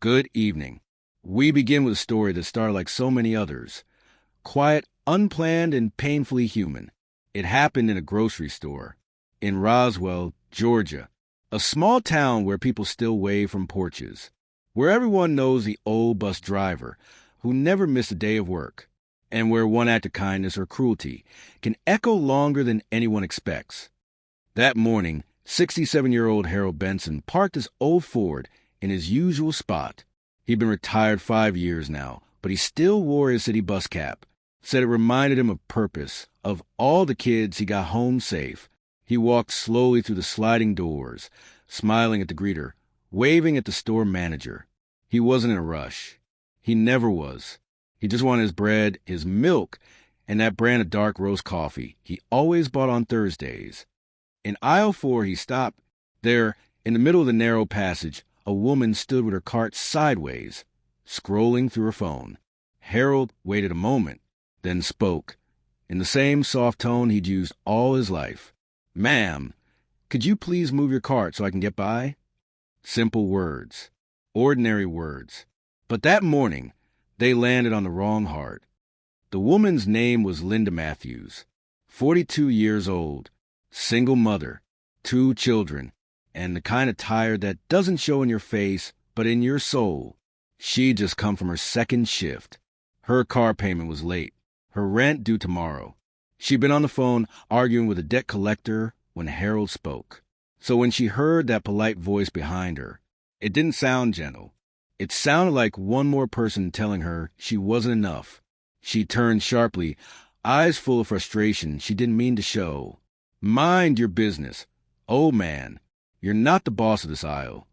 Good evening. We begin with a story that started like so many others. Quiet, unplanned, and painfully human. It happened in a grocery store in Roswell, Georgia, a small town where people still wave from porches, where everyone knows the old bus driver who never missed a day of work, and where one act of kindness or cruelty can echo longer than anyone expects. That morning, 67-year-old Harold Benson parked his old Ford in his usual spot. He'd been retired 5 years now, but he still wore his city bus cap. Said it reminded him of purpose, of all the kids he got home safe. He walked slowly through the sliding doors, smiling at the greeter, waving at the store manager. He wasn't in a rush. He never was. He just wanted his bread, his milk, and that brand of dark roast coffee he always bought on Thursdays. In aisle 4, he stopped. There, in the middle of the narrow passage, a woman stood with her cart sideways, scrolling through her phone. Harold waited a moment, then spoke, in the same soft tone he'd used all his life. "Ma'am, could you please move your cart so I can get by?" Simple words, ordinary words. But that morning, they landed on the wrong heart. The woman's name was Linda Matthews, 42 years old, single mother, 2 children, and the kind of tired that doesn't show in your face, but in your soul. She'd just come from her second shift. Her car payment was late, her rent due tomorrow. She'd been on the phone arguing with a debt collector when Harold spoke. So when she heard that polite voice behind her, it didn't sound gentle. It sounded like one more person telling her she wasn't enough. She turned sharply, eyes full of frustration she didn't mean to show. "Mind your business. Old man, you're not the boss of this aisle."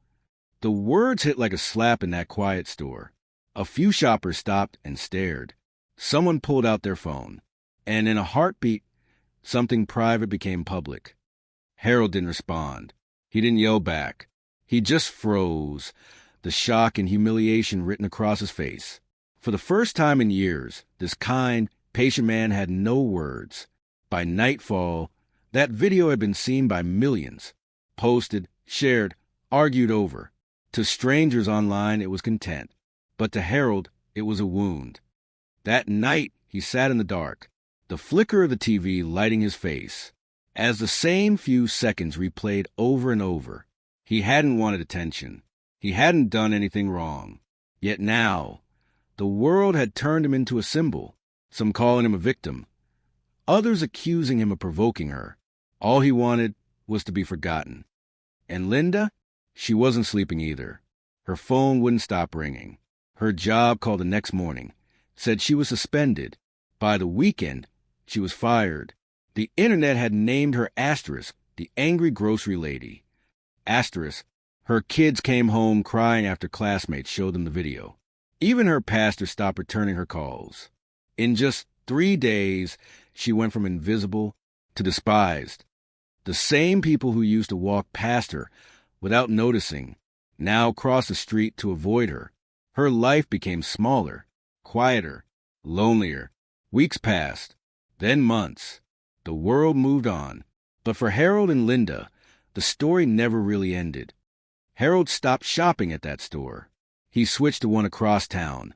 The words hit like a slap in that quiet store. A few shoppers stopped and stared. Someone pulled out their phone, and in a heartbeat, something private became public. Harold didn't respond. He didn't yell back. He just froze, the shock and humiliation written across his face. For the first time in years, this kind, patient man had no words. By nightfall, that video had been seen by millions, posted, shared, argued over. To strangers online, it was content, but to Harold, it was a wound. That night, he sat in the dark, the flicker of the TV lighting his face. As the same few seconds replayed over and over, he hadn't wanted attention. He hadn't done anything wrong. Yet now, the world had turned him into a symbol, some calling him a victim, others accusing him of provoking her. All he wanted was to be forgotten. And Linda? She wasn't sleeping either. Her phone wouldn't stop ringing. Her job called the next morning, said she was suspended. By the weekend, she was fired. The internet had named her Asterisk, the angry grocery lady. Asterisk. Her kids came home crying after classmates showed them the video. Even her pastor stopped returning her calls. In just 3 days, she went from invisible to despised. The same people who used to walk past her without noticing now crossed the street to avoid her. Her life became smaller, quieter, lonelier. Weeks passed, then months. The world moved on. But for Harold and Linda, the story never really ended. Harold stopped shopping at that store. He switched to one across town,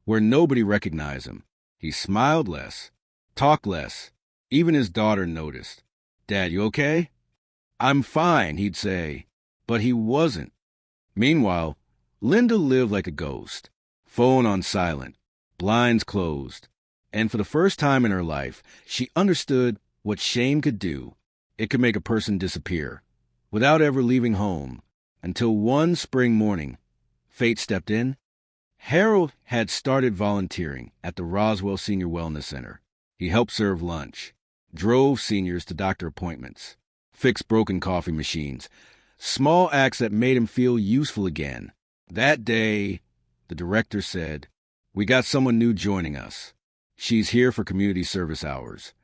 where nobody recognized him. He smiled less, talked less. Even his daughter noticed. "Dad, you okay?" "I'm fine," he'd say. But he wasn't. Meanwhile, Linda lived like a ghost. Phone on silent, blinds closed. And for the first time in her life, she understood what shame could do. It could make a person disappear, without ever leaving home, until one spring morning, fate stepped in. Harold had started volunteering at the Roswell Senior Wellness Center. He helped serve lunch, drove seniors to doctor appointments, fixed broken coffee machines, small acts that made him feel useful again. That day, the director said, "We got someone new joining us. She's here for community service hours."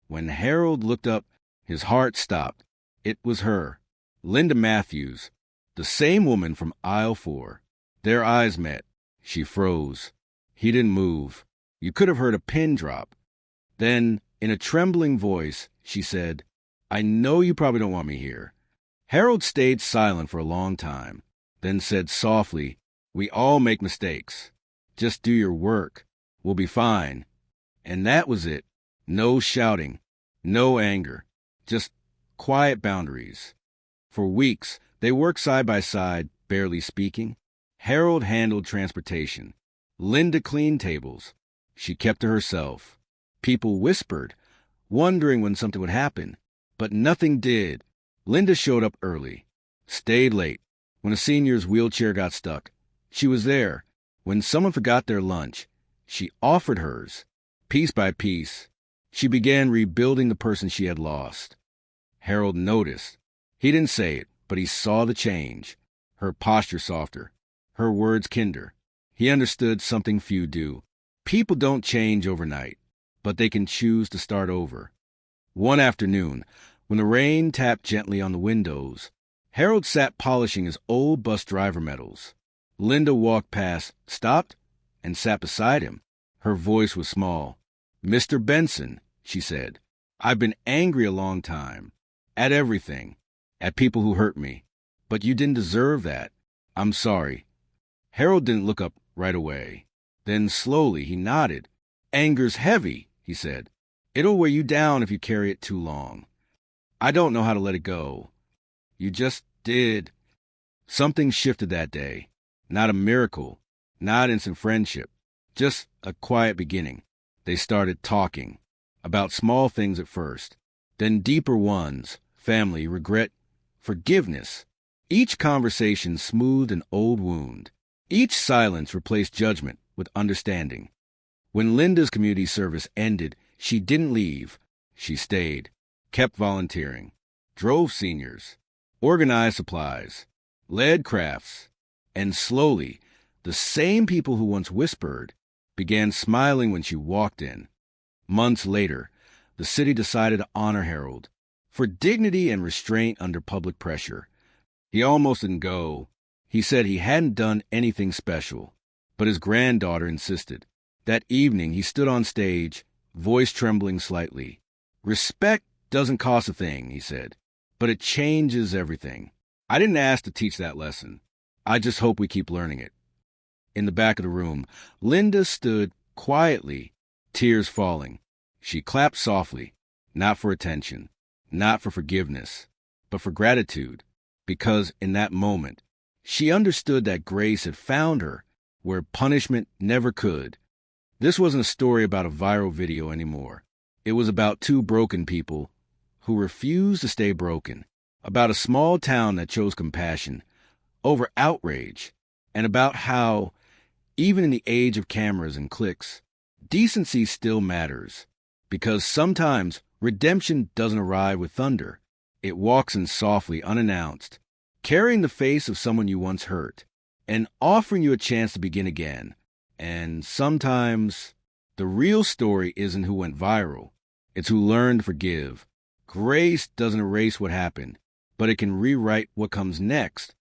When Harold looked up, his heart stopped. It was her, Linda Matthews, the same woman from aisle 4. Their eyes met. She froze. He didn't move. You could have heard a pin drop. Then, in a trembling voice, she said, "I know you probably don't want me here." Harold stayed silent for a long time, then said softly, We all make mistakes. Just do your work. We'll be fine. And that was it. No shouting, no anger, just quiet boundaries. For weeks, they worked side by side, barely speaking. Harold handled transportation. Linda cleaned tables. She kept to herself. People whispered, wondering when something would happen. But nothing did. Linda showed up early, stayed late. When a senior's wheelchair got stuck, she was there. When someone forgot their lunch, she offered hers. Piece by piece, she began rebuilding the person she had lost. Harold noticed. He didn't say it, but he saw the change. Her posture softer, her words kinder. He understood something few do. People don't change overnight, but they can choose to start over. One afternoon, when the rain tapped gently on the windows, Harold sat polishing his old bus driver medals. Linda walked past, stopped, and sat beside him. Her voice was small. "Mr. Benson," she said, "I've been angry a long time. At everything. At people who hurt me. But you didn't deserve that. I'm sorry." Harold didn't look up right away. Then slowly he nodded. "Anger's heavy," he said. "It'll weigh you down if you carry it too long. I don't know how to let it go. You just did." Something shifted that day. Not a miracle, not instant friendship, just a quiet beginning. They started talking, about small things at first, then deeper ones, family, regret, forgiveness. Each conversation smoothed an old wound. Each silence replaced judgment with understanding. When Linda's community service ended, she didn't leave. She stayed, kept volunteering, drove seniors, organized supplies, led crafts, and slowly, the same people who once whispered began smiling when she walked in. Months later, the city decided to honor Harold for dignity and restraint under public pressure. He almost didn't go. He said he hadn't done anything special, but his granddaughter insisted. That evening, he stood on stage, voice trembling slightly. "Respect doesn't cost a thing," he said, "but it changes everything. I didn't ask to teach that lesson. I just hope we keep learning it." In the back of the room, Linda stood quietly, tears falling. She clapped softly, not for attention, not for forgiveness, but for gratitude, because in that moment, she understood that grace had found her where punishment never could. This wasn't a story about a viral video anymore. It was about two broken people who refused to stay broken, about a small town that chose compassion over outrage, and about how, even in the age of cameras and clicks, decency still matters. Because sometimes redemption doesn't arrive with thunder. It walks in softly, unannounced, carrying the face of someone you once hurt, and offering you a chance to begin again. And sometimes the real story isn't who went viral. It's who learned to forgive. Grace doesn't erase what happened, but it can rewrite what comes next.